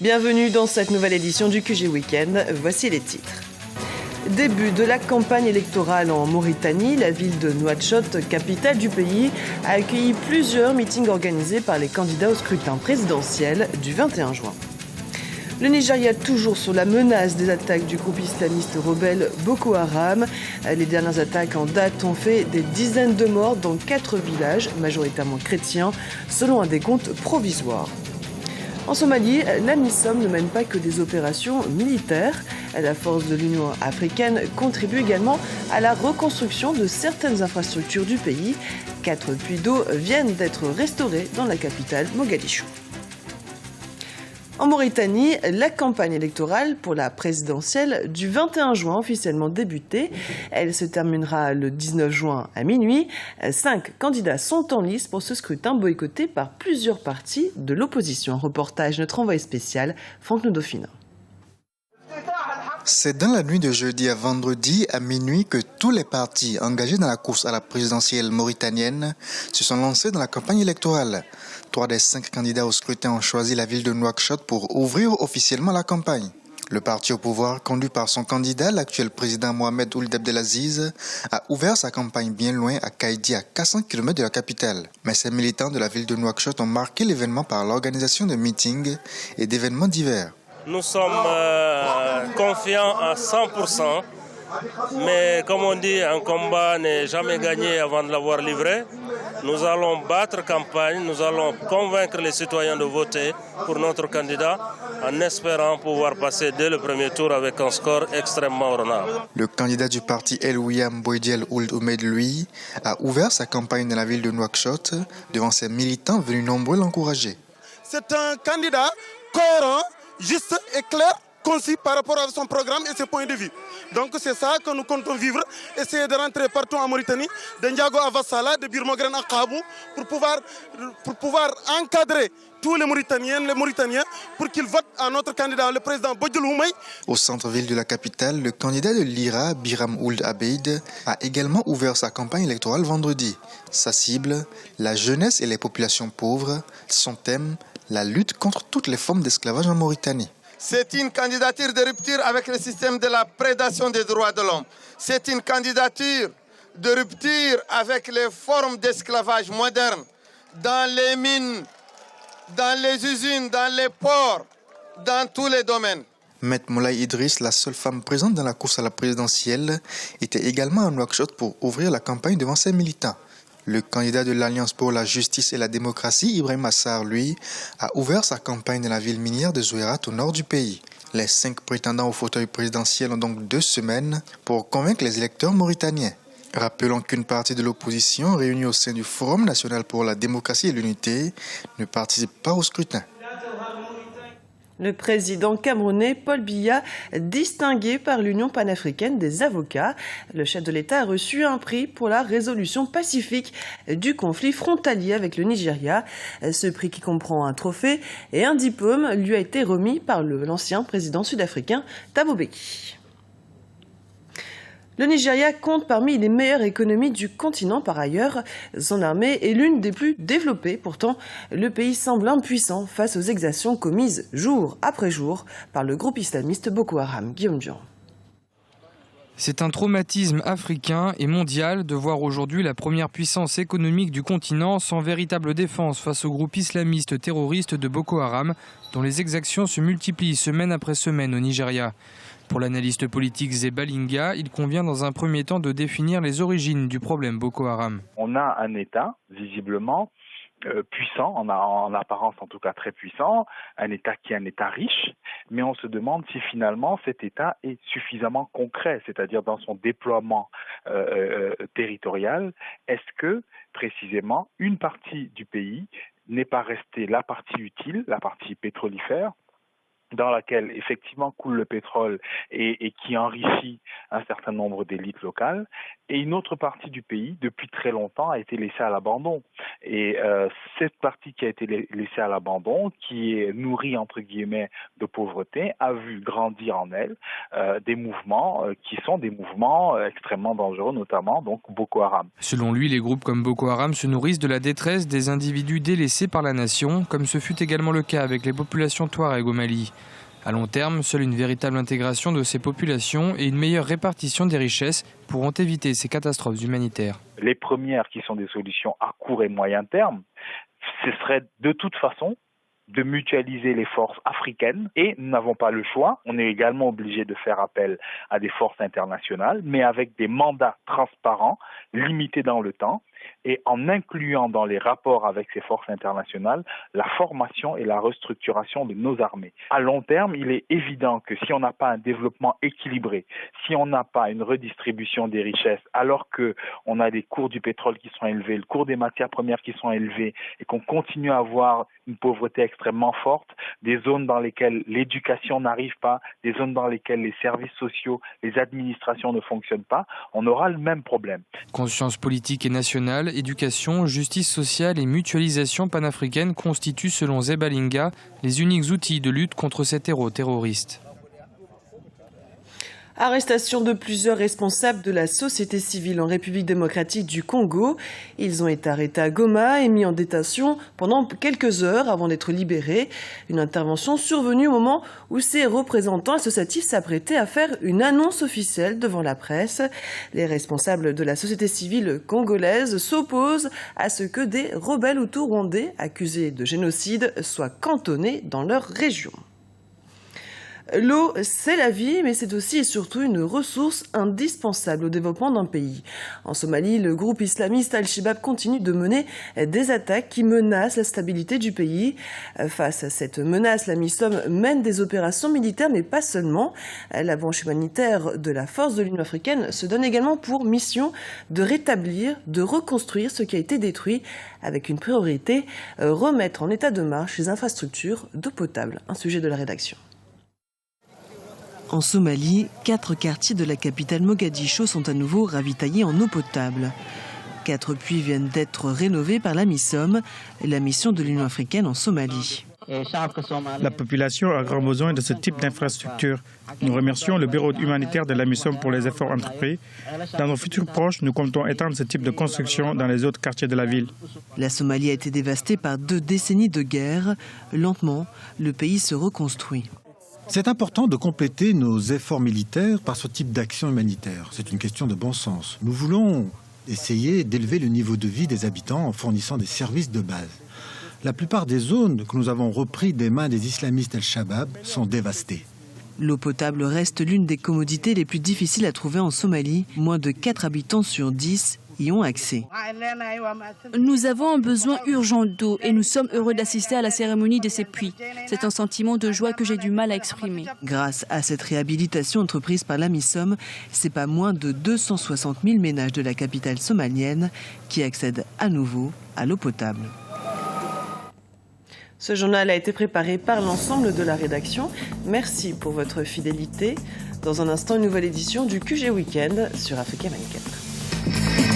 Bienvenue dans cette nouvelle édition du QG Week-end. Voici les titres. Début de la campagne électorale en Mauritanie, la ville de Nouakchott, capitale du pays, a accueilli plusieurs meetings organisés par les candidats au scrutin présidentiel du 21 juin. Le Nigeria toujours sous la menace des attaques du groupe islamiste rebelle Boko Haram. Les dernières attaques en date ont fait des dizaines de morts dans 4 villages, majoritairement chrétiens, selon un décompte provisoire. En Somalie, l'AMISOM ne mène pas que des opérations militaires. La force de l'Union africaine contribue également à la reconstruction de certaines infrastructures du pays. 4 puits d'eau viennent d'être restaurés dans la capitale Mogadiscio. En Mauritanie, la campagne électorale pour la présidentielle du 21 juin officiellement débutée. Elle se terminera le 19 juin à minuit. 5 candidats sont en lice pour ce scrutin boycotté par plusieurs partis de l'opposition. Reportage notre envoyé spécial, Franck Nodofina. C'est dans la nuit de jeudi à vendredi à minuit que tous les partis engagés dans la course à la présidentielle mauritanienne se sont lancés dans la campagne électorale. 3 des 5 candidats au scrutin ont choisi la ville de Nouakchott pour ouvrir officiellement la campagne. Le parti au pouvoir, conduit par son candidat, l'actuel président Mohamed Ould Abdelaziz, a ouvert sa campagne bien loin à Kaïdi, à 400 km de la capitale. Mais ces militants de la ville de Nouakchott ont marqué l'événement par l'organisation de meetings et d'événements divers. Nous sommes confiants à 100%, mais comme on dit, un combat n'est jamais gagné avant de l'avoir livré. Nous allons battre campagne, nous allons convaincre les citoyens de voter pour notre candidat en espérant pouvoir passer dès le premier tour avec un score extrêmement honorable. Le candidat du parti El William Boydel Ould Oumed, lui, a ouvert sa campagne dans la ville de Nouakchott devant ses militants venus nombreux l'encourager. C'est un candidat cohérent, juste et clair, concis par rapport à son programme et ses points de vue. Donc c'est ça que nous comptons vivre, essayer de rentrer partout en Mauritanie, de Ndiago à Vassala, de Birmogren à Kabou, pour pouvoir encadrer tous les Mauritaniens, pour qu'ils votent à notre candidat, le président Bodjoul Houmaï. Au centre-ville de la capitale, le candidat de l'IRA, Biram Ould Abeid, a également ouvert sa campagne électorale vendredi. Sa cible, la jeunesse et les populations pauvres. Son thème, la lutte contre toutes les formes d'esclavage en Mauritanie. C'est une candidature de rupture avec le système de la prédation des droits de l'homme. C'est une candidature de rupture avec les formes d'esclavage moderne dans les mines, dans les usines, dans les ports, dans tous les domaines. Maître Moulay Idriss, la seule femme présente dans la course à la présidentielle, était également à Nouakchott pour ouvrir la campagne devant ses militants. Le candidat de l'Alliance pour la justice et la démocratie, Ibrahim Assar, lui, a ouvert sa campagne dans la ville minière de Zouérat au nord du pays. Les 5 prétendants au fauteuil présidentiel ont donc 2 semaines pour convaincre les électeurs mauritaniens. Rappelons qu'une partie de l'opposition réunie au sein du Forum national pour la démocratie et l'unité ne participe pas au scrutin. Le président camerounais Paul Biya, distingué par l'Union panafricaine des avocats. Le chef de l'État a reçu un prix pour la résolution pacifique du conflit frontalier avec le Nigeria. Ce prix, qui comprend un trophée et un diplôme, lui a été remis par l'ancien président sud-africain Thabo Mbeki. Le Nigeria compte parmi les meilleures économies du continent par ailleurs. Son armée est l'une des plus développées. Pourtant, le pays semble impuissant face aux exactions commises jour après jour par le groupe islamiste Boko Haram. Guillaume Durand. C'est un traumatisme africain et mondial de voir aujourd'hui la première puissance économique du continent sans véritable défense face au groupe islamiste terroriste de Boko Haram, dont les exactions se multiplient semaine après semaine au Nigeria. Pour l'analyste politique Zebalinga, il convient dans un premier temps de définir les origines du problème Boko Haram. On a un État, visiblement, puissant, en apparence en tout cas très puissant, un État qui est un État riche, mais on se demande si finalement cet État est suffisamment concret, c'est-à-dire dans son déploiement territorial. Est-ce que précisément une partie du pays n'est pas restée la partie utile, la partie pétrolifère, dans laquelle effectivement coule le pétrole et qui enrichit un certain nombre d'élites locales, et une autre partie du pays, depuis très longtemps, a été laissée à l'abandon. Et cette partie qui a été laissée à l'abandon, qui est nourrie entre guillemets de pauvreté, a vu grandir en elle des mouvements qui sont des mouvements extrêmement dangereux, notamment donc Boko Haram. Selon lui, les groupes comme Boko Haram se nourrissent de la détresse des individus délaissés par la nation, comme ce fut également le cas avec les populations touareg au Mali. À long terme, seule une véritable intégration de ces populations et une meilleure répartition des richesses pourront éviter ces catastrophes humanitaires. Les premières qui sont des solutions à court et moyen terme, ce serait de toute façon de mutualiser les forces africaines, et nous n'avons pas le choix. On est également obligé de faire appel à des forces internationales, mais avec des mandats transparents, limités dans le temps, et en incluant dans les rapports avec ces forces internationales la formation et la restructuration de nos armées. À long terme, il est évident que si on n'a pas un développement équilibré, si on n'a pas une redistribution des richesses, alors qu'on a des cours du pétrole qui sont élevés, le cours des matières premières qui sont élevés, et qu'on continue à avoir une pauvreté extrêmement forte, des zones dans lesquelles l'éducation n'arrive pas, des zones dans lesquelles les services sociaux, les administrations ne fonctionnent pas, on aura le même problème. Conscience politique et nationale, éducation, justice sociale et mutualisation panafricaine constituent, selon Zebalinga, les uniques outils de lutte contre ces terreaux terroristes. Arrestation de plusieurs responsables de la société civile en République démocratique du Congo. Ils ont été arrêtés à Goma et mis en détention pendant quelques heures avant d'être libérés. Une intervention survenue au moment où ces représentants associatifs s'apprêtaient à faire une annonce officielle devant la presse. Les responsables de la société civile congolaise s'opposent à ce que des rebelles hutus-rwandais accusés de génocide soient cantonnés dans leur région. L'eau, c'est la vie, mais c'est aussi et surtout une ressource indispensable au développement d'un pays. En Somalie, le groupe islamiste Al-Shabaab continue de mener des attaques qui menacent la stabilité du pays. Face à cette menace, la MISOM mène des opérations militaires, mais pas seulement. La branche humanitaire de la force de l'Union africaine se donne également pour mission de rétablir, de reconstruire ce qui a été détruit, avec une priorité, remettre en état de marche les infrastructures d'eau potable. Un sujet de la rédaction. En Somalie, 4 quartiers de la capitale Mogadiscio sont à nouveau ravitaillés en eau potable. 4 puits viennent d'être rénovés par la MISOM, la mission de l'Union africaine en Somalie. La population a grand besoin de ce type d'infrastructure. Nous remercions le bureau humanitaire de la MISOM pour les efforts entrepris. Dans nos futurs proches, nous comptons étendre ce type de construction dans les autres quartiers de la ville. La Somalie a été dévastée par 2 décennies de guerre. Lentement, le pays se reconstruit. C'est important de compléter nos efforts militaires par ce type d'action humanitaire. C'est une question de bon sens. Nous voulons essayer d'élever le niveau de vie des habitants en fournissant des services de base. La plupart des zones que nous avons reprises des mains des islamistes Al-Shabaab sont dévastées. L'eau potable reste l'une des commodités les plus difficiles à trouver en Somalie. Moins de 4 habitants sur 10 y ont accès. Nous avons un besoin urgent d'eau et nous sommes heureux d'assister à la cérémonie de ces puits. C'est un sentiment de joie que j'ai du mal à exprimer. Grâce à cette réhabilitation entreprise par la MISOM, c'est pas moins de 260 000 ménages de la capitale somalienne qui accèdent à nouveau à l'eau potable. Ce journal a été préparé par l'ensemble de la rédaction. Merci pour votre fidélité. Dans un instant, une nouvelle édition du QG Weekend sur Africa 24.